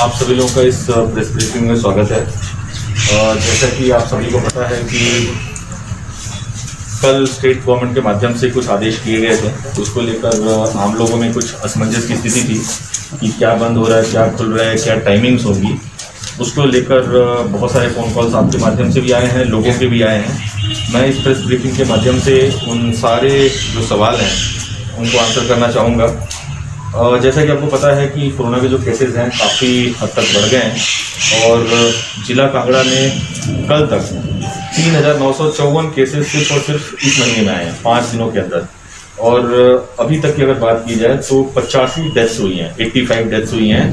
आप सभी लोगों का इस प्रेस ब्रीफिंग में स्वागत है। जैसा कि आप सभी को पता है कि कल स्टेट गवर्नमेंट के माध्यम से कुछ आदेश किए गए थे, उसको लेकर आम लोगों में कुछ असमंजस की स्थिति थी कि क्या बंद हो रहा है, क्या खुल रहा है, क्या टाइमिंग्स होगी। उसको लेकर बहुत सारे फ़ोन कॉल्स आपके माध्यम से भी आए हैं, लोगों के भी आए हैं। मैं इस प्रेस ब्रीफिंग के माध्यम से उन सारे जो सवाल हैं उनको आंसर करना चाहूँगा। जैसा कि आपको पता है कि कोरोना के जो केसेस हैं काफ़ी हद तक बढ़ गए हैं और जिला कांगड़ा में कल तक 3,954 केसेस सिर्फ और सिर्फ इस महीने में आए हैं 5 दिनों के अंदर। और अभी तक की अगर बात की जाए तो 85 डेथ्स हुई हैं, 85 डेथ्स हुई हैं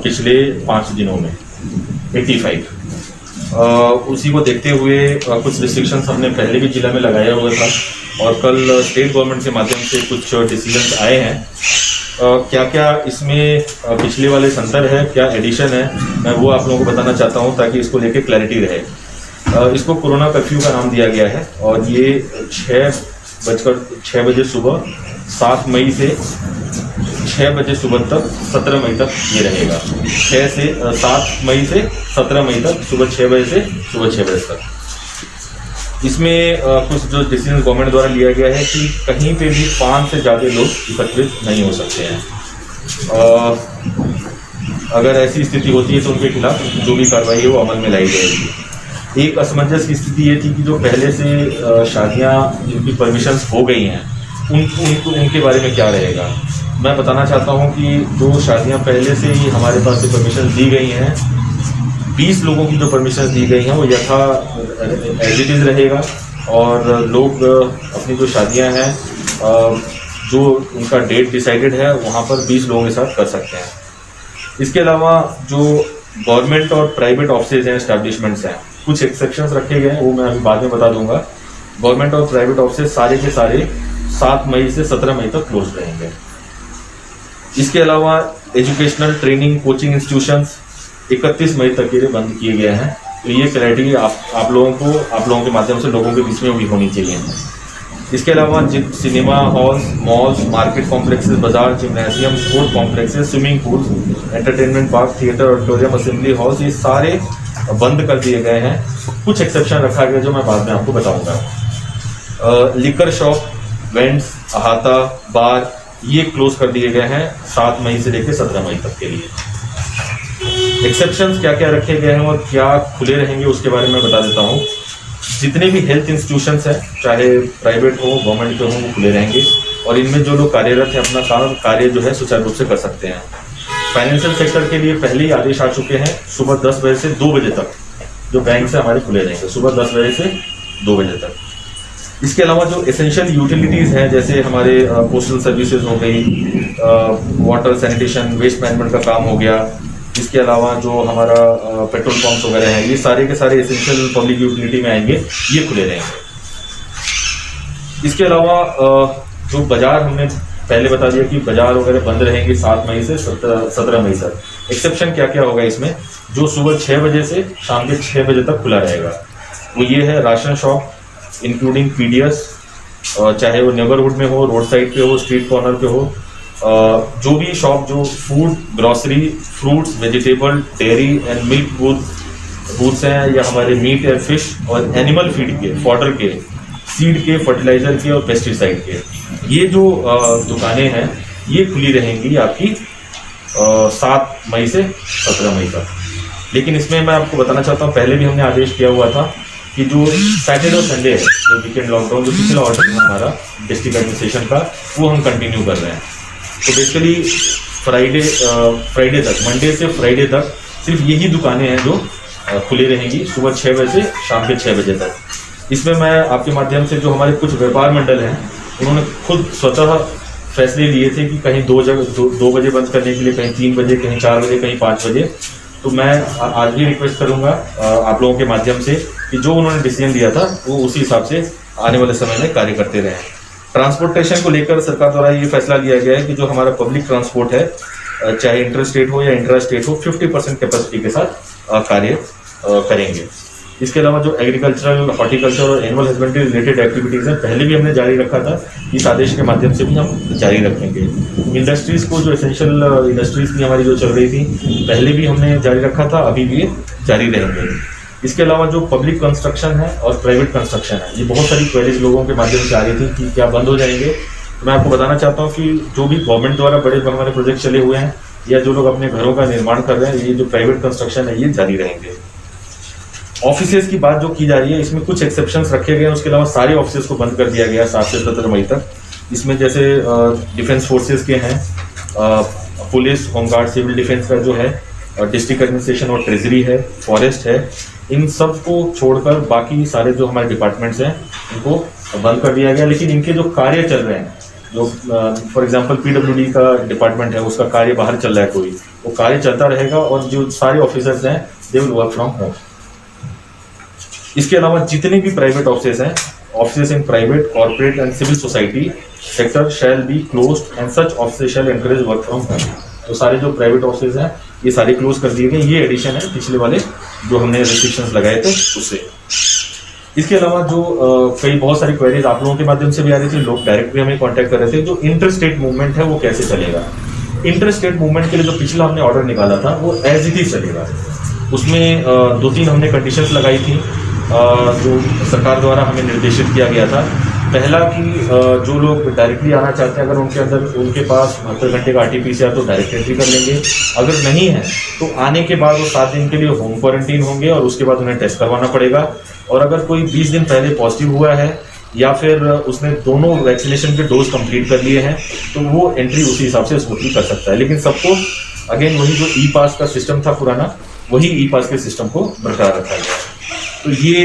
पिछले 5 दिनों में, 85। उसी को देखते हुए कुछ रिस्ट्रिक्शंस हमने पहले भी जिला में लगाया हुआ था और कल स्टेट गवर्नमेंट के माध्यम से कुछ डिसीजंस आए हैं। क्या क्या इसमें पिछले वाले से अंतर है, क्या एडिशन है, मैं वो आप लोगों को बताना चाहता हूँ ताकि इसको लेके क्लैरिटी रहे। इसको कोरोना कर्फ्यू का नाम दिया गया है और ये 6 बजे सुबह 7 मई से 6 बजे सुबह तक 17 मई तक ये रहेगा। 7 मई से 17 मई तक सुबह 6 बजे से सुबह 6 बजे तक। इसमें कुछ जो डिसीजन गवर्नमेंट द्वारा लिया गया है कि कहीं पे भी 5 से ज़्यादा लोग एकत्रित नहीं हो सकते हैं। अगर ऐसी स्थिति होती है तो उनके खिलाफ जो भी कार्रवाई है वो अमल में लाई जाएगी। एक असमंजस की स्थिति ये थी कि जो पहले से शादियाँ जिनकी परमिशंस हो गई हैं उनके बारे में क्या रहेगा। मैं बताना चाहता हूँ कि जो शादियाँ पहले से ही हमारे पास से परमिशन दी गई हैं, 20 लोगों की जो परमिशन दी गई हैं वो यथा एज इट इज़ रहेगा और लोग अपनी जो शादियां हैं जो उनका डेट डिसाइडेड है वहाँ पर 20 लोगों के साथ कर सकते हैं। इसके अलावा जो गवर्नमेंट और प्राइवेट ऑफिसेज हैं, एस्टैब्लिशमेंट्स हैं, कुछ एक्सेप्शंस रखे गए हैं, वो मैं अभी बाद में बता दूंगा। गवर्नमेंट और प्राइवेट ऑफिसेज सारे के सारे 7 मई से 17 मई तक क्लोज रहेंगे। इसके अलावा एजुकेशनल ट्रेनिंग कोचिंग इंस्टीट्यूशंस 31 मई तक के लिए बंद किए गए हैं। तो ये क्लैरिटी आप लोगों के माध्यम से लोगों के बीच में भी होनी चाहिए। इसके अलावा cinema halls, malls, market complexes, बाजार, gymnasium, sport complexes, swimming pools, entertainment park, theatre, auditorium, assembly halls, ये सारे बंद कर दिए गए हैं। कुछ एक्सेप्शन रखा गया जो मैं बाद में आपको बताऊँगा। लिकर शॉप, वेंट्स, अहाता, बार, ये क्लोज कर दिए गए हैं 7 मई से लेकर 17 मई तक के लिए। एक्सेप्शंस क्या क्या रखे गए हैं और क्या खुले रहेंगे उसके बारे में बता देता हूँ। जितने भी हेल्थ इंस्टीट्यूशंस हैं, चाहे प्राइवेट हो गवर्नमेंट के हो, वो खुले रहेंगे और इनमें जो लोग कार्यरत हैं अपना कार्य जो है सुचारू रूप से कर सकते हैं। फाइनेंशियल सेक्टर के लिए पहले ही आदेश आ चुके हैं, सुबह 10 बजे से 2 बजे तक जो बैंक से हमारे खुले रहेंगे, सुबह 10 बजे से 2 बजे तक। इसके अलावा जो एसेंशियल यूटिलिटीज़ हैं, जैसे हमारे पोस्टल सर्विसेज हो गई, वाटर सैनिटेशन, वेस्ट मैनेजमेंट का काम हो गया, इसके अलावा जो हमारा पेट्रोल पंप्स वगैरह हैं, ये सारे के सारे एसेंशियल पब्लिक यूटिलिटी में आएंगे, ये खुले रहेंगे। इसके अलावा जो बाजार हमने पहले बता दिया कि बाजार वगैरह बंद रहेंगे 7 मई से 17 मई तक। एक्सेप्शन क्या क्या होगा इसमें, जो सुबह 6 बजे से शाम के 6 बजे तक खुला रहेगा, वो ये है राशन शॉप इंक्लूडिंग पीडीएस, चाहे वो नेबरहुड में हो, रोड साइड पे हो, स्ट्रीट कॉर्नर पे हो, जो भी शॉप जो food, grocery, fruits, vegetable, dairy and milk booths हैं, या हमारे मीट एंड फिश और एनिमल फीड के, फॉडर के, सीड के, फर्टिलाइजर के और पेस्टिसाइड के, ये जो दुकानें हैं ये खुली रहेंगी आपकी 7 मई से 17 मई तक। लेकिन इसमें मैं आपको बताना चाहता हूँ, पहले भी हमने आदेश किया हुआ था कि जो सैटरडे और संडे है, जो वीकेंड लॉकडाउन, जो पिछला ऑर्डर है हमारा डिस्ट्रिक्ट एडमिनिस्ट्रेशन का, वो हम कंटिन्यू कर रहे हैं। तो बेसिकली फ्राइडे तक, मंडे से फ्राइडे तक सिर्फ यही दुकानें हैं जो खुली रहेंगी सुबह 6 बजे से शाम के 6 बजे तक। इसमें मैं आपके माध्यम से जो हमारे कुछ व्यापार मंडल हैं उन्होंने खुद स्वतः फैसले लिए थे कि कहीं 2 बजे बंद करने के लिए, कहीं 3 बजे, कहीं 4 बजे, कहीं 5 बजे। तो मैं आज भी रिक्वेस्ट करूंगा आप लोगों के माध्यम से कि जो उन्होंने डिसीजन दिया था वो उसी हिसाब से आने वाले समय में कार्य करते रहें। ट्रांसपोर्टेशन को लेकर सरकार द्वारा ये फैसला लिया गया है कि जो हमारा पब्लिक ट्रांसपोर्ट है, चाहे इंटर स्टेट हो या इंट्रा स्टेट हो, 50% कैपेसिटी के साथ कार्य करेंगे। इसके अलावा जो एग्रीकल्चरल, हॉर्टिकल्चर और एनिमल हस्बेंड्री रिलेटेड एक्टिविटीज़ हैं पहले भी हमने जारी रखा था, इस आदेश के माध्यम से भी हम जारी रखेंगे। इंडस्ट्रीज़ को जो एसेंशियल इंडस्ट्रीज़ की हमारी जो चल रही थी पहले भी हमने जारी रखा था, अभी भी जारी रहेंगे। इसके अलावा जो पब्लिक कंस्ट्रक्शन है और प्राइवेट कंस्ट्रक्शन है, ये बहुत सारी क्वेरीज लोगों के माध्यम से आ रही थी कि क्या बंद हो जाएंगे। तो मैं आपको बताना चाहता हूँ कि जो भी गवर्नमेंट द्वारा बड़े हमारे प्रोजेक्ट चले हुए हैं या जो लोग अपने घरों का निर्माण कर रहे हैं, ये जो प्राइवेट कंस्ट्रक्शन है ये जारी रहेंगे। ऑफिसेज की बात जो की जा रही है, इसमें कुछ एक्सेप्शंस रखे गए हैं, उसके अलावा सारे ऑफिसेज को बंद कर दिया गया 7 से 17 मई तक। इसमें जैसे डिफेंस फोर्सेज के हैं, पुलिस, होमगार्ड, सिविल डिफेंस का जो है, डिस्ट्रिक्ट एडमिनिस्ट्रेशन और ट्रेजरी है, फॉरेस्ट है, इन सब को छोड़कर बाकी सारे जो हमारे डिपार्टमेंट्स हैं इनको बंद कर दिया गया। लेकिन इनके जो कार्य चल रहे हैं, जो फॉर एग्जांपल पीडब्ल्यूडी का डिपार्टमेंट है, उसका कार्य बाहर चल रहा है कोई, वो कार्य चलता रहेगा और जो सारे ऑफिसर्स हैं they will work from home. इसके अलावा जितने भी प्राइवेट ऑफिसेज हैं, offices in private, corporate and civil society sector shall be closed and such offices shall encourage work from home. तो सारे जो प्राइवेट ऑफिसेज हैं ये सारे क्लोज कर दिए गए। ये एडिशन है पिछले वाले जो हमने रिस्ट्रिक्शंस लगाए थे उससे। इसके अलावा जो कई बहुत सारी क्वेरीज आप लोगों के माध्यम से भी आ रही थी, लोग डायरेक्ट भी हमें कांटेक्ट कर रहे थे, जो इंटर स्टेट मूवमेंट है वो कैसे चलेगा। इंटर स्टेट मूवमेंट के लिए जो पिछला हमने ऑर्डर निकाला था वो एज इट इज चलेगा। उसमें 2-3 हमने कंडीशंस लगाई थी जो सरकार द्वारा हमें निर्देशित किया गया था। पहला कि जो लोग डायरेक्टली आना चाहते हैं, अगर उनके अंदर उनके पास 72 घंटे का RT-PCR तो डायरेक्ट एंट्री कर लेंगे। अगर नहीं है तो आने के बाद वो 7 दिन के लिए होम क्वारंटीन होंगे और उसके बाद उन्हें टेस्ट करवाना पड़ेगा। और अगर कोई 20 दिन पहले पॉजिटिव हुआ है या फिर उसने दोनों वैक्सीनेशन के डोज कंप्लीट कर लिए हैं तो वो एंट्री उसी हिसाब से स्मूथली कर सकता है। लेकिन सबको अगेन वही जो ई-पास का सिस्टम था पुराना, वही ई-पास के सिस्टम को बरकरार रखा गया। तो ये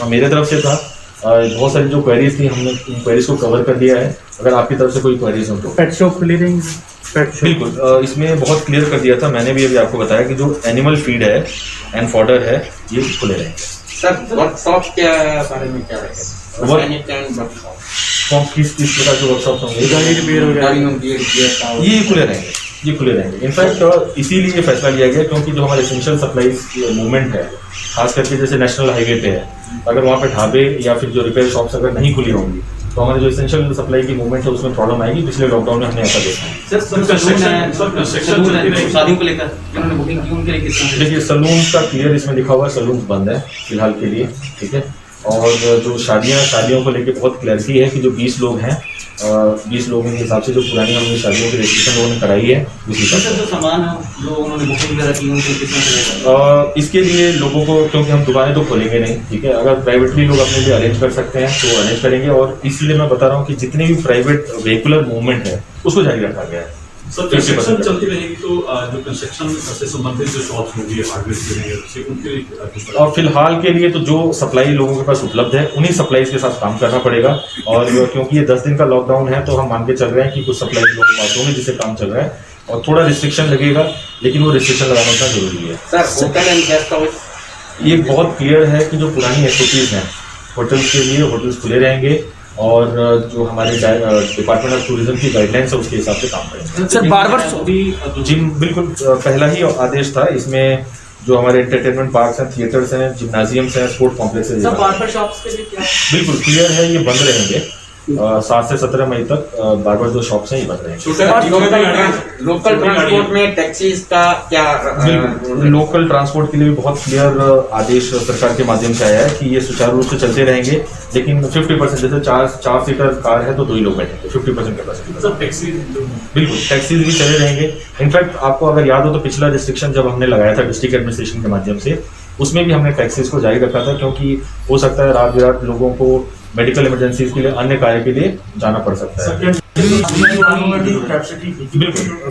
मेरे तरफ से था। बहुत सारी जो क्वेरीज थी हमने इन क्वेरीज को कवर कर दिया है। अगर आपकी तरफ से कोई क्वेरीज हो तो पेट शॉप खुली रहेंगी? बिल्कुल, इसमें बहुत क्लियर कर दिया था मैंने भी, अभी आपको बताया कि जो एनिमल फीड है एंड फॉडर है ये खुले रहेंगे। सर वर्कशॉप के बारे में क्या रहेगा? किस प्रकार के वर्कशॉप होंगे? ये खुले रहेंगे, ये खुले रहेंगे। इनफैक्ट इसीलिए ये फैसला लिया गया क्योंकि जो हमारे एसेंशियल सप्लाईज मूवमेंट है, खास करके जैसे नेशनल हाईवे पे है, अगर वहाँ पे ढाबे या फिर जो रिपेयर शॉप्स अगर नहीं खुली होंगी तो हमारे जो एसेंशियल सप्लाई की मूवमेंट है उसमें प्रॉब्लम आएगी। पिछले लॉकडाउन में हमने ऐसा देखा है। शादियों को लेकर उन्होंने बुकिंग की, उनके लिए किस तरह? देखिए सलून का क्लियर इसमें लिखा हुआ है, सलून बंद है फिलहाल के लिए, ठीक है। और जो शादियों को लेकर बहुत क्लैरिटी है कि जो 20 लोग हैं, 20 लोगों के हिसाब से जो पुरानी हमने शादियों की रजिस्ट्रेशन लोगों ने कराई है उसी का जो सामान है जो उन्होंने बुकिंग वगैरह की उनके किस तरह? इसके लिए लोगों को, क्योंकि हम दुकानें तो खोलेंगे नहीं, ठीक है, अगर प्राइवेटली लोग अपने लिए अरेंज कर सकते हैं तो अरेंज करेंगे। और इसलिए मैं बता रहा हूँ कि जितनी भी प्राइवेट व्हीकुलर मूवमेंट है उसको जारी रखा गया है। सर कंस्ट्रक्शन चलती रहेगी तो जो कंस्ट्रक्शन से संबंधित जो शॉप्स होंगी हार्डवेयर के लिए उनके और फिलहाल के लिए तो जो सप्लाई लोगों के पास उपलब्ध है उन्हीं सप्लाईज के साथ काम करना पड़ेगा। और क्योंकि ये 10 दिन का लॉकडाउन है तो हम मान के चल रहे हैं कि कुछ सप्लाई लोगों के पास होंगे जिससे काम चल रहा है और थोड़ा रिस्ट्रिक्शन लगेगा, लेकिन वो रिस्ट्रिक्शन लगाना उतना जरूरी है। Sir hotel and guest house ये बहुत क्लियर है कि जो पुरानी एसओपीज हैं होटल्स के लिए, होटल्स खुले रहेंगे और जो हमारे डिपार्टमेंट ऑफ टूरिज्म की गाइडलाइंस है उसके हिसाब से काम करेंगे। सर बार जिम बिल्कुल पहला ही आदेश था इसमें, जो हमारे एंटरटेनमेंट पार्क्स हैं, थिएटर्स हैं, जिम्नाजियम्स हैं, स्पोर्ट कॉम्प्लेक्स हैं, बार्बर शॉप्स के लिए क्या? बिल्कुल क्लियर है, ये बंद रहेंगे 7 से 17 मई तक। बार्बर जो शॉप्स हैं ये बंद रहेंगे। लोकल ट्रांसपोर्ट में टैक्सीज का क्या? लोकल ट्रांसपोर्ट के लिए भी बहुत क्लियर आदेश सरकार के माध्यम से आया है कि ये सुचारू रूप से चलते रहेंगे, लेकिन 50% जैसे 4 सीटर कार है तो 2 ही लोग बैठेंगे, 50% कैपेसिटी। बिल्कुल टैक्सीज भी चले रहेंगे। इनफैक्ट आपको अगर याद हो तो पिछला रिस्ट्रिक्शन जब हमने लगाया था डिस्ट्रिक्ट एडमिनिस्ट्रेशन के माध्यम से, उसमें भी हमने टैक्सीज को जारी रखा था क्योंकि हो सकता है रात बिरात लोगों को मेडिकल इमरजेंसीज के लिए, अन्य कार्य के लिए जाना पड़ सकता है। बिल्कुल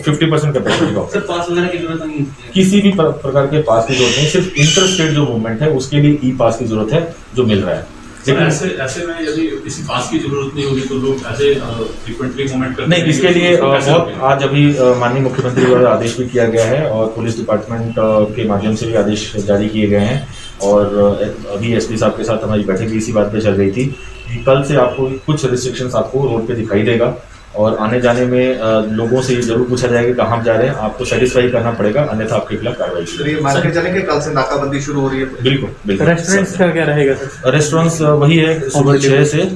50% कैपेसिटी का सर पास वगैरह की जरूरत नहीं है? किसी भी प्रकार के पास की जरूरत नहीं, सिर्फ इंटर स्टेट जो मूवमेंट है उसके लिए ई पास की जरूरत है जो मिल रहा है। लेकिन ऐसे में यदि किसी पास की जरूरत नहीं होगी तो लोग ऐसे फ्रीक्वेंटली मूवमेंट करते नहीं, इसके लिए बहुत आज अभी माननीय मुख्यमंत्री द्वारा आदेश भी किया गया है और पुलिस डिपार्टमेंट के माध्यम से भी आदेश जारी किए गए हैं। और अभी एसपी साहब के साथ हमारी बैठक भी इसी बात पे चल रही थी कि कल से आपको कुछ रिस्ट्रिक्शंस आपको रोड पे दिखाई देगा और आने जाने में लोगों से ये जरूर पूछा जाएगा कि कहाँ आप जा रहे हैं, आपको सेटिस्फाई करना पड़ेगा, अन्यथा आपके खिलाफ कार्रवाई की सर ये मान के चलें कि कल से नाकाबंदी शुरू हो रही है। बिल्कुल बिल्कुल। रेस्टोरेंट्स का क्या रहेगा सर? रेस्टोरेंट्स वही है, सुबह 6 से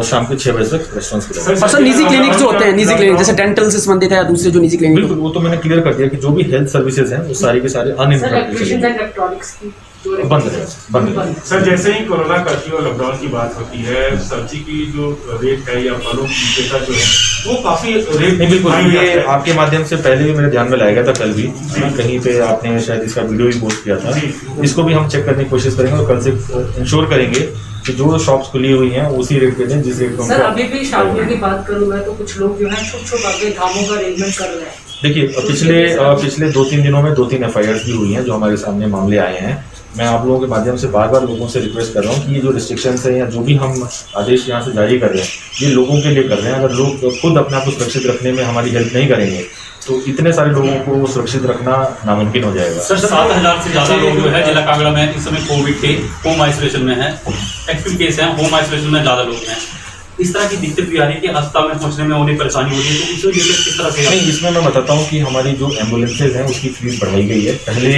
शाम के 6 बजे तक रेस्टोरेंट्स खुले। और सर निजी क्लिनिक जो होते हैं, निजी क्लिनिक जैसे डेंटल से संबंधित है या दूसरे जो निजी क्लिनिक बिल्कुल, वो तो मैंने क्लियर कर दिया कि जो भी हेल्थ सर्विसेज हैं वो सारे के सारे अनइंटरप्टेड बंद रहेगा। सर जैसे ही कोरोना कर्फ्यू और लॉकडाउन की बात होती है, सब्जी की जो रेट है या फलों की विक्रेता जो है वो काफी रेट नहीं बिल्कुल, ये आपके माध्यम से पहले भी मेरे ध्यान में लाया गया था, कल भी कहीं पे आपने शायद इसका वीडियो भी पोस्ट किया था। इसको भी हम चेक करने की कोशिश करेंगे और कल से इंश्योर करेंगे कि जो शॉप्स खुली हुई हैं उसी रेट पे दें जिस रेट पे। सर अभी भी शादियों की बात करूँ मैं तो कुछ लोग जो है छोटे छोटे दामों का अरेंजमेंट कर रहे हैं। देखिए पिछले 2-3 दिनों में 2-3 FIRs भी हुई हैं जो हमारे सामने मामले आए हैं। मैं आप लोगों के माध्यम से बार बार लोगों से रिक्वेस्ट कर रहा हूँ कि ये जो रिस्ट्रिक्शंस हैं या जो भी हम आदेश यहाँ से जारी कर रहे हैं ये लोगों के लिए कर रहे हैं। अगर लोग खुद अपने आप को सुरक्षित रखने में हमारी हेल्प नहीं करेंगे तो इतने सारे लोगों को सुरक्षित रखना नामुमकिन हो जाएगा। सर 7,000 से ज्यादा लोग जो है जिला कांगड़ा में इस समय कोविड के होम आइसोलेशन में है, एक्टिव केस हैं, होम आइसोलेशन में ज्यादा लोग हैं। इस तरह की दिक्कत भी आ रही है कि अस्पताल में पहुंचने में उन्हें परेशानी होती है, तो उसे लेकर किस तरह से? नहीं, इसमें मैं बताता हूँ कि हमारी जो एम्बुलेंसेज हैं उसकी फीस बढ़ाई गई है। पहले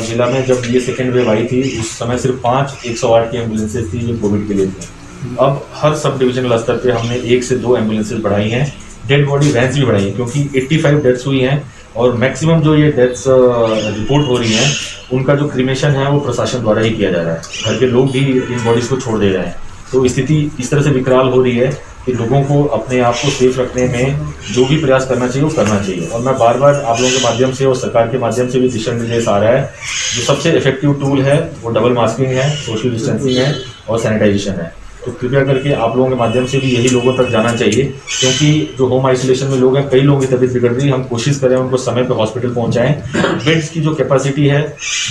जिला में जब ये सेकेंड वेव आई थी उस समय सिर्फ 5 108 की एम्बुलेंसेज थी जो कोविड के लिए थी। अब हर सब डिविजनल स्तर पे हमने 1 से 2 एम्बुलेंसेज बढ़ाई हैं। डेड बॉडी वैन्स भी बढ़ाई हैं क्योंकि 85 डेथ्स हुई हैं और मैक्सिमम जो ये डेथ्स रिपोर्ट हो रही हैं उनका जो क्रीमेशन है वो प्रशासन द्वारा ही किया जा रहा है। घर के लोग भी इन बॉडीज को छोड़ दे रहे हैं। तो स्थिति इस तरह से विकराल हो रही है कि लोगों को अपने आप को सेफ रखने में जो भी प्रयास करना चाहिए वो करना चाहिए। और मैं बार बार आप लोगों के माध्यम से और सरकार के माध्यम से भी दिशा निर्देश आ रहा है। जो सबसे इफेक्टिव टूल है वो डबल मास्किंग है, सोशल डिस्टेंसिंग है और सैनिटाइजेशन है। तो कृपया करके आप लोगों के माध्यम से भी यही लोगों तक जाना चाहिए क्योंकि जो होम आइसोलेशन में लोग हैं कई लोगों की तबीयत बिगड़ रही है। हम कोशिश करें उनको समय पर हॉस्पिटल पहुंचाएं। बेड्स की जो कैपेसिटी है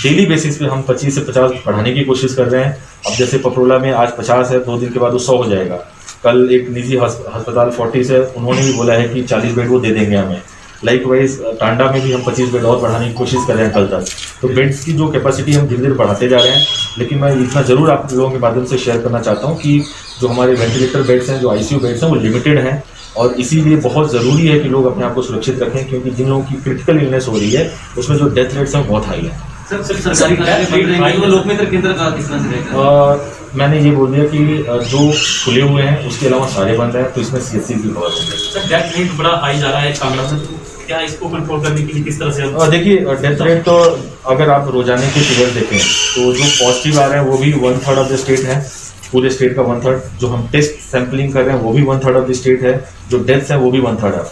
डेली बेसिस पे हम 25 से 50 बढ़ाने की कोशिश कर रहे हैं। अब जैसे पपरोला में आज 50 है, 2 दिन के बाद वो 100 हो जाएगा। कल एक निजी अस्पताल 40 है, उन्होंने भी बोला है कि 40 बेड वो दे देंगे हमें। लाइकवाइज टांडा में भी हम 25 बेड और बढ़ाने की कोशिश कर रहे हैं कल तक। तो बेड्स की जो कैपेसिटी हम धीरे धीरे बढ़ाते जा रहे हैं। लेकिन मैं इतना ज़रूर आप लोगों के माध्यम से शेयर करना चाहता हूँ कि जो हमारे वेंटिलेटर बेड्स हैं, जो ICU बेड्स हैं वो लिमिटेड हैं और इसीलिए बहुत ज़रूरी है कि लोग अपने आप को सुरक्षित रखें क्योंकि जिन लोगों की क्रिटिकल इलनेस हो रही है उसमें जो डेथ रेट्स हैं बहुत हाई है। मैंने ये बोल दिया कि जो खुले हुए हैं उसके अलावा सारे बंद हैं, तो इसमें CSC भी कवर होंगे। सर डेथ रेट बड़ा हाई जा रहा है कांगड़ा में, तो क्या इसको कंट्रोल करने के लिए किस तरह से? देखिए डेथ रेट तो अगर आप रोजाने के फिगर देखें तो जो पॉजिटिव आ रहे हैं वो भी 1/3 ऑफ द स्टेट है, पूरे स्टेट का 1/3। जो हम टेस्ट सैंपलिंग कर रहे हैं वो भी 1/3 ऑफ द स्टेट है, जो डेथ्स हैं वो भी 1/3 है।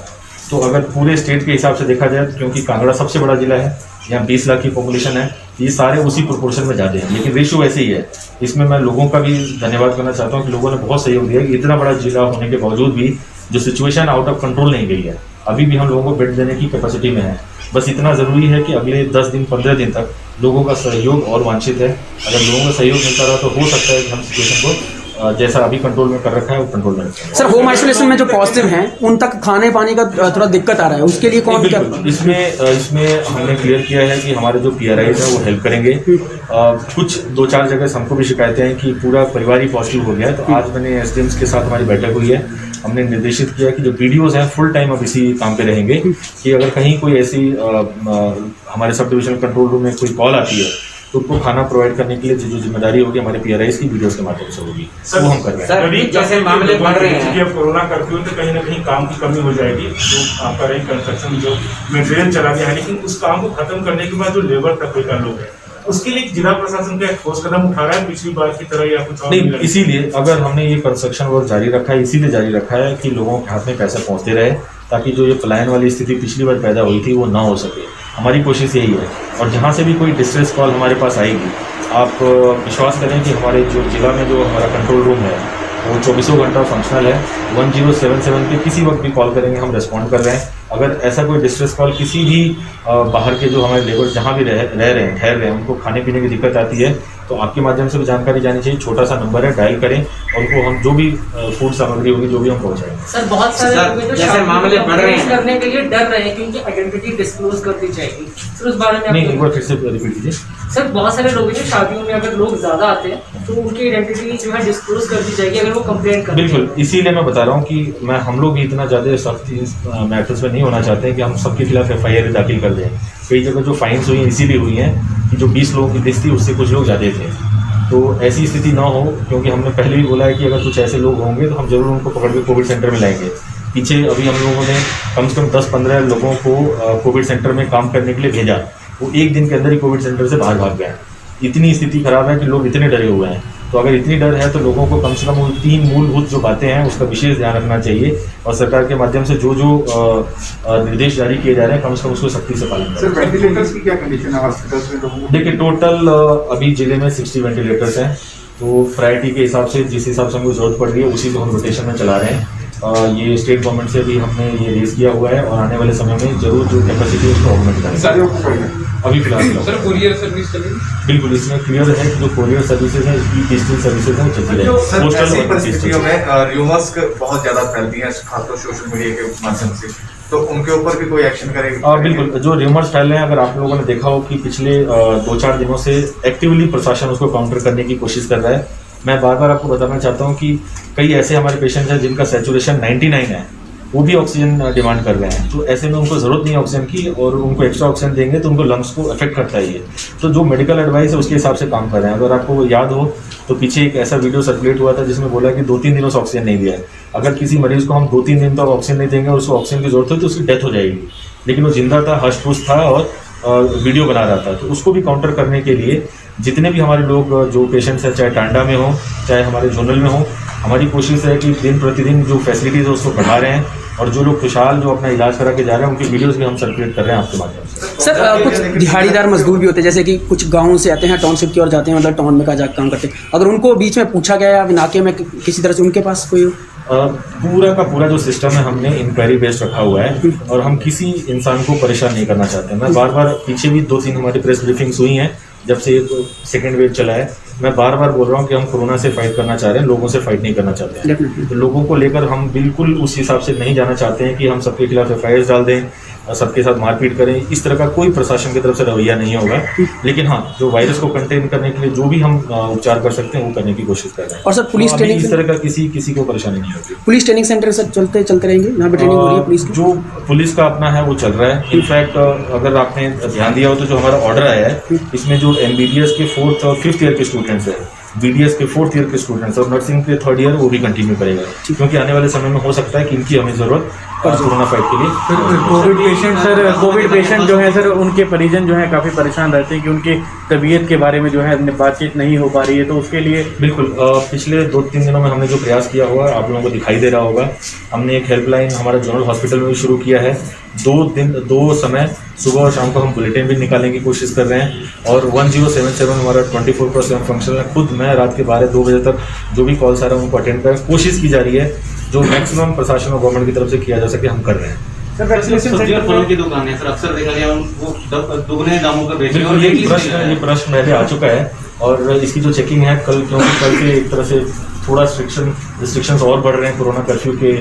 तो अगर पूरे स्टेट के हिसाब से देखा जाए क्योंकि कांगड़ा सबसे बड़ा जिला है, यहाँ 20 लाख की पॉपुलेशन है, ये सारे उसी प्रोपोर्शन में जाते हैं, लेकिन रेशियो ऐसे ही है। इसमें मैं लोगों का भी धन्यवाद करना चाहता हूँ कि लोगों ने बहुत सहयोग दिया कि इतना बड़ा जिला होने के बावजूद भी जो सिचुएशन आउट ऑफ कंट्रोल नहीं गई है, अभी भी हम लोगों को बेड देने की कैपेसिटी में है। बस इतना ज़रूरी है कि अगले 10 दिन 15 दिन तक लोगों का सहयोग और वांछित है। अगर लोगों का सहयोग मिलता रहा तो हो सकता है कि हम सिचुएशन को जैसा अभी कंट्रोल में कर रखा है वो कंट्रोल में रखें। सर होम आइसोलेशन में जो पॉजिटिव हैं उन तक खाने पानी का थोड़ा दिक्कत आ रहा है, उसके लिए कौन क्या? इसमें हमने क्लियर किया है कि हमारे जो PRIs हैं वो हेल्प करेंगे। कुछ 2-4 जगह हमको भी शिकायतें हैं कि पूरा परिवार ही पॉजिटिव हो गया है। तो आज मैंने SDMs के साथ हमारी बैठक हुई है। हमने निर्देशित किया कि जो BDOs हैं फुल टाइम अब इसी काम पे रहेंगे कि अगर कहीं कोई ऐसी हमारे सब डिविजनल कंट्रोल रूम में कोई कॉल आती है तो उनको खाना प्रोवाइड करने के लिए जो जिम्मेदारी होगी हमारे PRIs की BDOs के माध्यम से होगी, वो हम कर रहे हैं। सर जैसे मामले बढ़ रहे हैं कि अब कोरोना कर्फ्यू तो कहीं ना कहीं काम की कमी हो जाएगी। जो आपका रही कंस्ट्रक्शन जो मटेरियल चला गया है, लेकिन उस काम को खत्म करने के बाद जो लेबर तबके का लोग है उसके लिए जिला प्रशासन का ठोस कदम उठा रहा है पिछली बार की तरह या कुछ और? नहीं, इसीलिए अगर हमने ये कंस्ट्रक्शन वर्क जारी रखा है इसीलिए जारी रखा है कि लोगों के हाथ में पैसे पहुंचते रहे ताकि जो ये पलायन वाली स्थिति पिछली बार पैदा हुई थी वो ना हो सके। हमारी कोशिश यही है। और जहाँ से भी कोई डिस्ट्रेस कॉल हमारे पास आएगी, आप विश्वास करें कि हमारे जो जिला में जो हमारा कंट्रोल रूम है वो 24 घंटा फंक्शनल है। 1077 पे किसी वक्त भी कॉल करेंगे, हम रिस्पॉन्ड कर रहे हैं। अगर ऐसा कोई डिस्ट्रेस कॉल किसी भी बाहर के जो हमारे लेबर जहाँ भी रह रहे हैं, ठहर रहे हैं, उनको खाने पीने की दिक्कत आती है तो आपके माध्यम से भी जानकारी जानी चाहिए। छोटा सा नंबर है, डायल करें और वो हम जो भी फूड सामग्री होगी जो भी हम पहुँचाएंगे। सर बहुत सारे सर, लोग हैं जो जैसे शादी मामले में बढ़ रहे हैं। करने के लिए डर रहे हैं कि उनकी आइडेंटिटी डिस्क्लोज कर दी जाएगी। सर उस बारे में आप नहीं, एक बार फिर से रिपीट कीजिए। सर बहुत सारे लोग हैं जो शादियों में अगर लोग ज्यादा आते हैं तो उनकी आइडेंटिटी जो है डिस्क्लोज कर दी जाएगी अगर वो कंप्लेंट करते हैं। बिल्कुल, इसीलिए मैं बता रहा हूँ कि हम लोग भी इतना ज़्यादा सख्त इस मैटर्स में नहीं होना चाहते हैं कि हम सबके खिलाफ FIR दाखिल कर दें। कई जगह जो फाइन्स हुई हैं इसीलिए हुई हैं कि जो 20 लोगों की लिस्ट थी उससे कुछ लोग ज़्यादा थे, तो ऐसी स्थिति ना हो, क्योंकि हमने पहले भी बोला है कि अगर कुछ ऐसे लोग होंगे तो हम जरूर उनको पकड़ के कोविड सेंटर में लाएंगे। पीछे अभी हम लोगों ने कम से कम 10-15 लोगों को कोविड सेंटर में काम करने के लिए भेजा, वो एक दिन के अंदर ही कोविड सेंटर से बाहर भाग गए। इतनी स्थिति खराब है कि लोग इतने डरे हुए हैं। तो अगर इतनी डर है तो लोगों को कम से कम उन 3 मूलभूत जो बातें हैं उसका विशेष ध्यान रखना चाहिए और सरकार के माध्यम से जो निर्देश जारी किए जा रहे हैं कम से कम उसको सख्ती से पालन सर करें। वेंटिलेटर्स की क्या कंडीशन है हॉस्पिटल्स में लोगों को? देखिए, टोटल अभी जिले में 60 वेंटिलेटर्स हैं, तो प्रायोरिटी के हिसाब से जिस हिसाब से हमको जरूरत पड़ रही है उसी को हम रोटेशन में चला रहे हैं। ये स्टेट गवर्नमेंट से भी हमने ये रेज किया हुआ है और आने वाले समय में जरूर जो कैपेसिटी है उसको ऑगमेंट करेंगे। अभी फिलहाल सर कुरियर सर्विस चलेगी? बिल्कुल, इसमें क्लियर है कि जो कोरियर सर्विसेज है, ई-डिस्ट्रिक्ट सर्विसेज है, वो चलती रहेगी। सर पोस्टल ऐसी और परिस्थितियों डिस्ट्रिक्ट। में र्यूमर्स बहुत ज्यादा फैलती हैं खासतौर सोशल मीडिया के माध्यम से, तो उनके ऊपर भी कोई एक्शन करेगा? बिल्कुल, जो र्यूमर्स फैल रहे हैं, अगर आप लोगों ने देखा हो कि पिछले 2-4 दिनों से एक्टिवली प्रशासन उसको काउंटर करने की कोशिश कर रहा है। मैं बार बार आपको बताना चाहता हूं कि कई ऐसे हमारे पेशेंट्स हैं जिनका सैचुरेशन 99 है, वो भी ऑक्सीजन डिमांड कर रहे हैं। तो ऐसे में उनको ज़रूरत नहीं है ऑक्सीजन की और उनको एक्स्ट्रा ऑक्सीजन देंगे तो उनको लंग्स को अफेक्ट करता है ये। तो जो मेडिकल एडवाइस है उसके हिसाब से काम कर रहे हैं। अगर आपको याद हो तो पीछे एक ऐसा वीडियो सर्कुलेट हुआ था जिसमें बोला कि 2-3 दिनों से ऑक्सीजन नहीं दिया है। अगर किसी मरीज को हम 2-3 दिन तक ऑक्सीजन नहीं देंगे और उसको ऑक्सीजन की जरूरत हो तो उसकी डेथ हो जाएगी। लेकिन वो जिंदा था, हष्ट-पुष्ट था और वीडियो बना रहा था। तो उसको भी काउंटर करने के लिए जितने भी हमारे लोग जो पेशेंट्स हैं, चाहे टांडा में हो चाहे हमारे जोनल में हो, हमारी कोशिश है कि दिन प्रतिदिन जो फैसिलिटीज़ है उसको बढ़ा रहे हैं और जो लोग खुशहाल जो अपना इलाज करा के जा रहे हैं उनकी वीडियोस भी हम सर्कुलेट कर रहे हैं आपके माध्यम से। सर कुछ दिहाड़ीदार मजदूर भी होते हैं, जैसे कि कुछ गाँव से आते हैं, टाउनशिप की ओर जाते हैं, मतलब टाउन में का जाकर काम करते हैं। अगर उनको बीच में पूछा गया या नाके में किसी तरह से उनके पास कोई पूरा का पूरा जो सिस्टम है हमने इंक्वायरी बेस्ड रखा हुआ है और हम किसी इंसान को परेशान नहीं करना चाहते। मैं बार बार पीछे भी 2-3 हमारी प्रेस ब्रीफिंग्स हुई हैं जब से सेकेंड वेव चला है। मैं बार बार बोल रहा हूँ कि हम कोरोना से फाइट करना चाह रहे हैं, लोगों से फाइट नहीं करना चाहते हैं। तो लोगों को लेकर हम बिल्कुल उस हिसाब से नहीं जाना चाहते हैं कि हम सबके खिलाफ FIR डाल दें और सबके साथ मारपीट करें। इस तरह का कोई प्रशासन की तरफ से रवैया नहीं होगा। लेकिन हाँ, जो वायरस को कंटेन करने के लिए जो भी हम उपचार कर सकते हैं वो करने की कोशिश कर रहे हैं। और सर पुलिस ट्रेनिंग इस तरह का किसी को परेशानी नहीं होती। पुलिस ट्रेनिंग सेंटर सर चलते रहेंगे, यहाँ पे ट्रेनिंग हो रही है पुलिस की? जो पुलिस का अपना है वो चल रहा है। इनफैक्ट अगर आपने ध्यान दिया हो तो जो हमारा ऑर्डर आया है इसमें जो MBBS के 4th और 5th ईयर के स्टूडेंट्स हैं, BDS के 4th ईयर के स्टूडेंट्स और नर्सिंग के 3rd ईयर वो भी कंटिन्यू करेगा, क्योंकि आने वाले समय में हो सकता है कि इनकी हमें जरूरत कोरोना फाइट के लिए। कोविड पेशेंट जो है सर, उनके परिजन जो है काफ़ी परेशान रहते हैं कि उनकी तबीयत के बारे में जो है बातचीत नहीं हो पा रही है, तो उसके लिए बिल्कुल पिछले 2-3 दिनों में हमने जो प्रयास किया हुआ है आप लोगों को दिखाई दे रहा होगा। हमने एक हेल्पलाइन हमारा जोनल हॉस्पिटल में भी शुरू किया है। 2 समय सुबह और शाम को हम बुलेटिन भी निकालने की कोशिश कर रहे हैं और 1077 हमारा 24/7 फंक्शन है। खुद मैं रात के 12-2 बजे तक जो भी कॉल्स आ रहे हैं उनको अटेंड करें, कोशिश की जा रही है जो मैक्सिमम प्रशासन और गवर्नमेंट की तरफ से किया जा सके हम कर रहे हैं। सब्जी और फलों की दुकान है सर, अक्सर देखा गया वो दुगने दामों पर बेच रहे हैं और ये प्रश्न पहले आ चुका है और इसकी जो चेकिंग है कल, क्योंकि कल से एक तरह से थोड़ा रिस्ट्रिक्शंस और बढ़ रहे हैं कोरोना कर्फ्यू के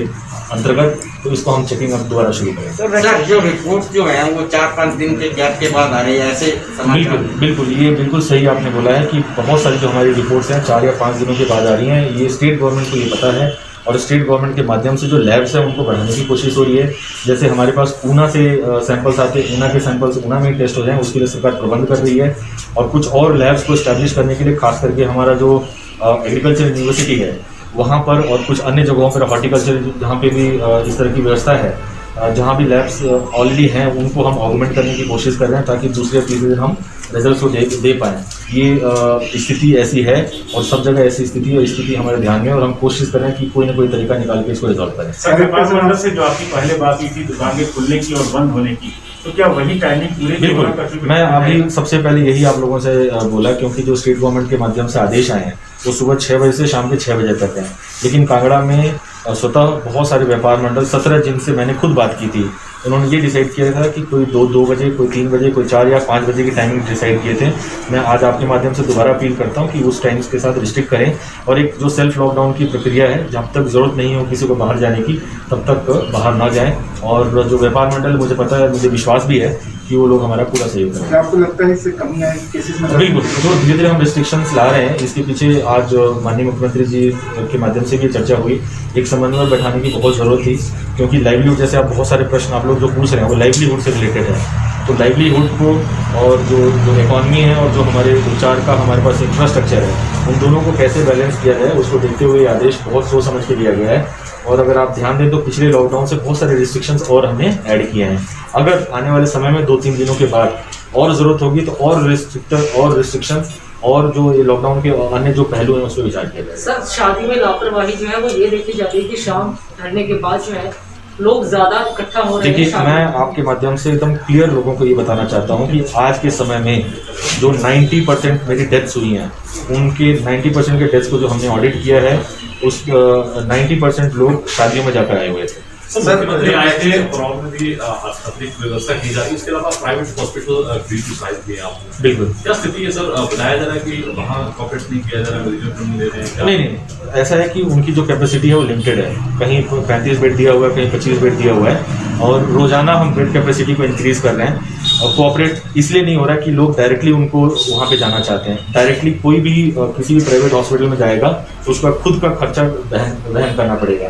अंतर्गत, तो इसको हम चेकिंग अब दोबारा शुरू करें। सर जो रिपोर्ट जो है वो 4-5 दिन के गैप के बाद आ रही है, ऐसे समाचार? बिल्कुल, ये बिल्कुल सही आपने बोला है कि बहुत सारी जो हमारी रिपोर्ट्स हैं 4 या 5 दिनों के बाद आ रही हैं। ये स्टेट गवर्नमेंट को ये पता है और स्टेट गवर्नमेंट के माध्यम से जो लैब्स हैं उनको बढ़ाने की कोशिश हो रही है। जैसे हमारे पास ऊना से सैंपल्स आते हैं, ऊना के सैंपल्स ऊना में टेस्ट हो जाएं उसके लिए सरकार प्रबंध कर रही है और कुछ और लैब्स को इस्टेब्लिश करने के लिए खास करके हमारा जो एग्रीकल्चर यूनिवर्सिटी है वहाँ पर और कुछ अन्य जगहों पर हॉर्टिकल्चर जहाँ पे भी इस तरह की व्यवस्था है, जहाँ भी लैब्स ऑलरेडी हैं उनको हम ऑगमेंट करने की कोशिश कर रहे हैं ताकि दूसरे तीसरे दिन हम रिजल्ट को दे पाएँ। ये स्थिति ऐसी है और सब जगह ऐसी स्थिति और स्थिति हमारे ध्यान में और हम कोशिश कर रहे हैं कि कोई ना कोई तरीका निकाल के इसको रिजॉल्व करें। सर डिपार्टमेंट से जो आपकी पहले बात हुई थी दुकान के खुलने की और बंद होने की, तो क्या वही टाइमिंग पूरे? बिल्कुल, मैं अभी सबसे पहले यही आप लोगों से बोला, क्योंकि जो स्टेट गवर्नमेंट के माध्यम से आदेश आए हैं वो सुबह 6 बजे से शाम के 6 बजे तक हैं। लेकिन कांगड़ा में स्वतः बहुत सारे व्यापार मंडल 17 जिनसे मैंने खुद बात की थी उन्होंने ये डिसाइड किया था कि कोई 2 बजे, कोई 3 बजे, कोई 4 या 5 बजे की टाइमिंग डिसाइड किए थे। मैं आज आपके माध्यम से दोबारा अपील करता हूँ कि उस टाइम्स के साथ रिस्ट्रिक्ट करें और एक जो सेल्फ लॉकडाउन की प्रक्रिया है, जब तक ज़रूरत नहीं हो किसी को बाहर जाने की तब तक बाहर ना जाएं। और जो व्यापार मंडल, मुझे पता है, मुझे विश्वास भी है कि वो लोग हमारा पूरा सहयोग करेंगे। आपको लगता है इससे कमी आए केसेस में? बिल्कुल, जो धीरे धीरे हम रिस्ट्रिक्शंस ला रहे हैं, इसके पीछे आज माननीय मुख्यमंत्री जी के माध्यम से भी चर्चा हुई। एक समन्वय बैठाने की बहुत ज़रूरत थी, क्योंकि लाइवलीहुड, जैसे आप बहुत सारे प्रश्न आप लोग जो पूछ रहे हैं वो लाइवलीहुड से रिलेटेड है। तो लाइवलीहुड को और जो इकॉनमी है और जो हमारे उपचार का हमारे पास इंफ्रास्ट्रक्चर है, उन दोनों को कैसे बैलेंस किया जाए, उसको देखते हुए आदेश बहुत सोच समझ के लिया गया है। और अगर आप ध्यान दें तो पिछले लॉकडाउन से बहुत सारे रिस्ट्रिक्शंस और हमने ऐड किए हैं। अगर आने वाले समय में 2-3 दिनों के बाद और ज़रूरत होगी तो और रिस्ट्रिक्शंस और जो ये लॉकडाउन के अन्य जो पहलू हैं उस पर विचार किया जाएगा। सर, शादी में लापरवाही जो है वो ये देखी जाती है कि शाम ढलने के बाद जो है लोग ज्यादा इकट्ठा हो रहे हैं। देखिए, मैं आपके माध्यम से एकदम क्लियर लोगों को ये बताना चाहता हूँ कि आज के समय में जो 90% मेरी डेथ्स हुई हैं, उनके 90% के डेथ्स को जो हमने ऑडिट किया है, उस 90% लोग शादियों में जाकर आए हुए थे। मुख्यमंत्री आए थे, भी अतिरिक्त व्यवस्था की जा रही है, इसके अलावा प्राइवेट हॉस्पिटल फ्री टू साइज भी है आपको। बिल्कुल। क्या स्थिति है सर? बताया जा रहा है कि वहाँ कॉपरेट नहीं किया जा रहा है, मरीजों को नहीं दे रहे हैं? नहीं, ऐसा है कि उनकी जो कैपेसिटी है वो लिमिटेड है। कहीं 35 बेड दिया हुआ है, कहीं 25 बेड दिया हुआ है, और रोजाना हम बेड कैपेसिटी को इंक्रीज कर रहे हैं। और कोऑपरेट इसलिए नहीं हो रहा कि लोग डायरेक्टली उनको वहाँ पे जाना चाहते हैं। डायरेक्टली कोई भी किसी भी प्राइवेट हॉस्पिटल में जाएगा तो उसका खुद का खर्चा वहन करना पड़ेगा।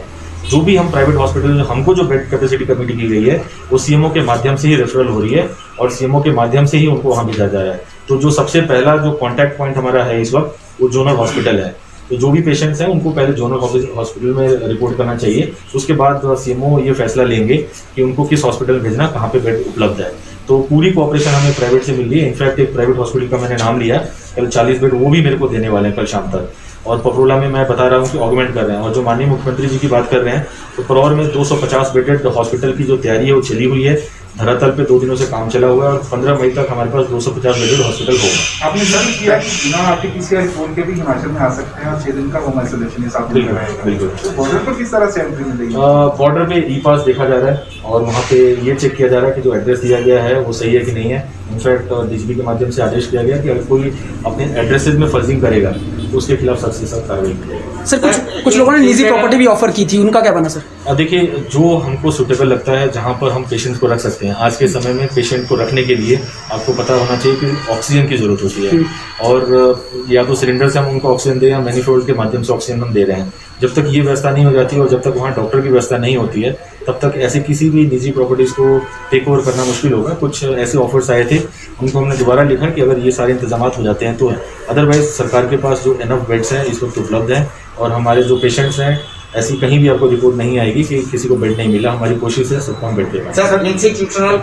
जो भी हम प्राइवेट हॉस्पिटल, हमको जो बेड कैपेसिटी कमिटी की गई है वो सीएमओ के माध्यम से ही रेफरल हो रही है और सीएमओ के माध्यम से ही उनको वहाँ भेजा जा रहा है। तो जो सबसे पहला जो कॉन्टैक्ट पॉइंट हमारा है इस वक्त, वो जोनल हॉस्पिटल है। तो जो भी पेशेंट्स हैं उनको पहले जोनल हॉस्पिटल में रिपोर्ट करना चाहिए। उसके बाद सीएमओ ये फैसला लेंगे कि उनको किस हॉस्पिटल भेजना, कहाँ पे बेड उपलब्ध है। तो पूरी कोऑपरेशन हमें प्राइवेट से मिल रही है। इनफैक्ट एक प्राइवेट हॉस्पिटल का मैंने नाम लिया, कल 40 बेड वो भी मेरे को देने वाले हैं कल शाम तक। और पपरोला में मैं बता रहा हूँ कि ऑगमेंट कर रहे हैं। और जो माननीय मुख्यमंत्री जी की बात कर रहे हैं, तो परौर में 250 बेडेड हॉस्पिटल की जो तैयारी है वो चली हुई है। धरातल पे 2 दिनों से काम चला हुआ है और 15 मई तक हमारे पास 250 बेडेड हॉस्पिटल होगा। आपने जरूर किया कि बिना आरटीपीसीआर रिपोर्ट के भी हिमाचल में आ सकते हैं और 6 दिन का होम आइसोलेशन ये साथ में कराएगा। बिल्कुल। तो बॉर्डर पर किस तरह से एंट्री मिलेगी? बॉर्डर पे ई पास देखा जा रहा है और वहाँ पे ये चेक किया जा रहा है कि जो एड्रेस दिया गया है वो सही है कि नहीं है। इनफैक्ट डीजीपी के माध्यम से आदेश दिया गया कि अगर कोई अपने एड्रेसेज में फर्जिंग करेगा तो उसके खिलाफ सख्त से सख्त कार्रवाई की जाएगी। सर, कुछ लोगों ने निजी प्रॉपर्टी भी ऑफर की थी, उनका क्या बना सर? देखिए, जो हमको सुटेबल लगता है, जहाँ पर हम पेशेंट को रख सकते हैं। आज के समय में पेशेंट को रखने के लिए आपको पता होना चाहिए कि ऑक्सीजन की ज़रूरत होती है, और या तो सिलेंडर से हम उनको ऑक्सीजन दें या मैनिफोल्ड के माध्यम से ऑक्सीजन हम दे रहे हैं। जब तक ये व्यवस्था नहीं हो जाती और जब तक वहाँ डॉक्टर की व्यवस्था नहीं होती है, तब तक ऐसे किसी भी निजी प्रॉपर्टीज़ को टेक ओवर करना मुश्किल होगा। कुछ ऐसे ऑफर्स आए थे, उनको हमने दोबारा लिखा कि अगर ये सारे इंतजाम हो जाते हैं तो अदरवाइज सरकार के पास जो एनफ बेड्स हैं इस वक्त उपलब्ध हैं, और हमारे जो पेशेंट्स हैं, ऐसी कहीं भी आपको रिपोर्ट नहीं आएगी कि किसी को बेड नहीं मिला। हमारी कोशिश है सबको हम बेड दें। सर, इंस्टीट्यूशनल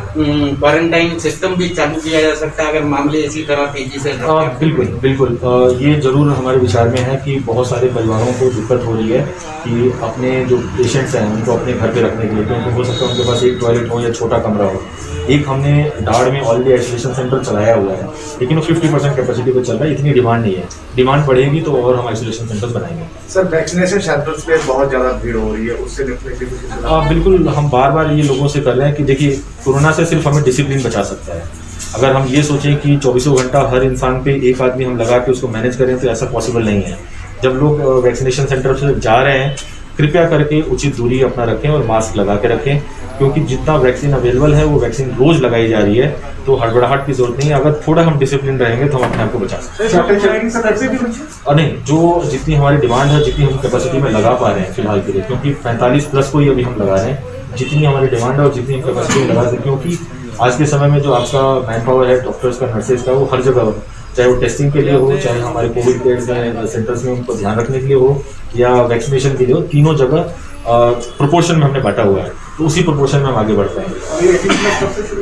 क्वारंटाइन सिस्टम भी चालू किया जा सकता है अगर मामले इसी तरह तेजी से? बिल्कुल बिल्कुल। ये जरूर हमारे विचार में है कि बहुत सारे परिवारों को दिक्कत हो रही है कि अपने जो पेशेंट्स हैं उनको अपने घर पे रखने के लिए, क्योंकि हो सकता है उनके पास एक टॉयलेट हो या छोटा कमरा हो। एक हमने डाड़ में ऑलरेडी आइसोलेशन सेंटर चलाया हुआ है, लेकिन वो 50% कैपेसिटी पर चल रहा है। इतनी डिमांड नहीं है, डिमांड बढ़ेगी तो और हम आइसोलेशन सेंटर बनाएंगे। सर, वैक्सीनेशन सेंटर्स पे बहुत ज़्यादा भीड़ हो रही है, उससे निपटने के लिए बिल्कुल हम बार बार ये लोगों से कर रहे हैं कि देखिए, कोरोना से सिर्फ हमें डिसिप्लिन बचा सकता है। अगर हम ये सोचें कि 24 घंटा हर इंसान पे एक आदमी हम लगा के उसको मैनेज करें तो ऐसा पॉसिबल नहीं है। जब लोग वैक्सीनेशन सेंटर से जा रहे हैं, कृपया करके उचित दूरी अपना रखें और मास्क लगा के रखें, क्योंकि जितना वैक्सीन अवेलेबल है वो वैक्सीन रोज लगाई जा रही है, तो हड़बड़ाहट की जरूरत नहीं है। अगर थोड़ा हम डिसिप्लिन रहेंगे तो हम अपने आप को बचा सकते हैं। और नहीं, जो जितनी हमारी डिमांड है, जितनी हम कैपेसिटी में लगा पा रहे हैं फिलहाल के लिए, क्योंकि 45+ को ही अभी हम लगा रहे हैं, जितनी हमारी डिमांड है और जितनी हम कैपेसिटी में लगा सकते, क्योंकि आज के समय में जो आपका मैन पावर है, डॉक्टर्स का, नर्सेज का, वो हर जगह, चाहे वो टेस्टिंग के लिए हो, चाहे हमारे कोविड केयर सेंटर्स में उनको ध्यान रखने के लिए हो, या वैक्सीनेशन के लिए हो, तीनों जगह प्रोपोर्शन में हमने बांटा हुआ है। तो उसी प्रोपोर्शन में हम आगे बढ़ पाएंगे।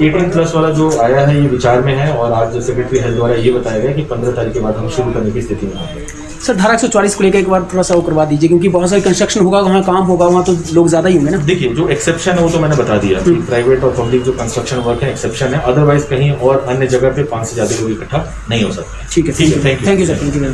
18+ वाला जो आया है ये विचार में है, और आज सेक्रेटरी हेल्थ द्वारा ये बताया गया कि 15 तारीख के बाद हम शुरू करने की स्थिति में होंगे। सर, धारा 144 को लेकर एक बार थोड़ा सा वो करवा दीजिए, क्योंकि बहुत सारे कंस्ट्रक्शन होगा, वहाँ काम होगा, वहाँ तो लोग ज़्यादा ही होंगे ना। देखिए, जो एक्सेप्शन है वो तो मैंने बता दिया कि प्राइवेट और पब्लिक जो कंस्ट्रक्शन वर्क है एक्सेप्शन है, अदरवाइज कहीं और अन्य जगह पे 5 से ज़्यादा लोग इकट्ठा नहीं हो सकते। ठीक है, thank you sir, thank you.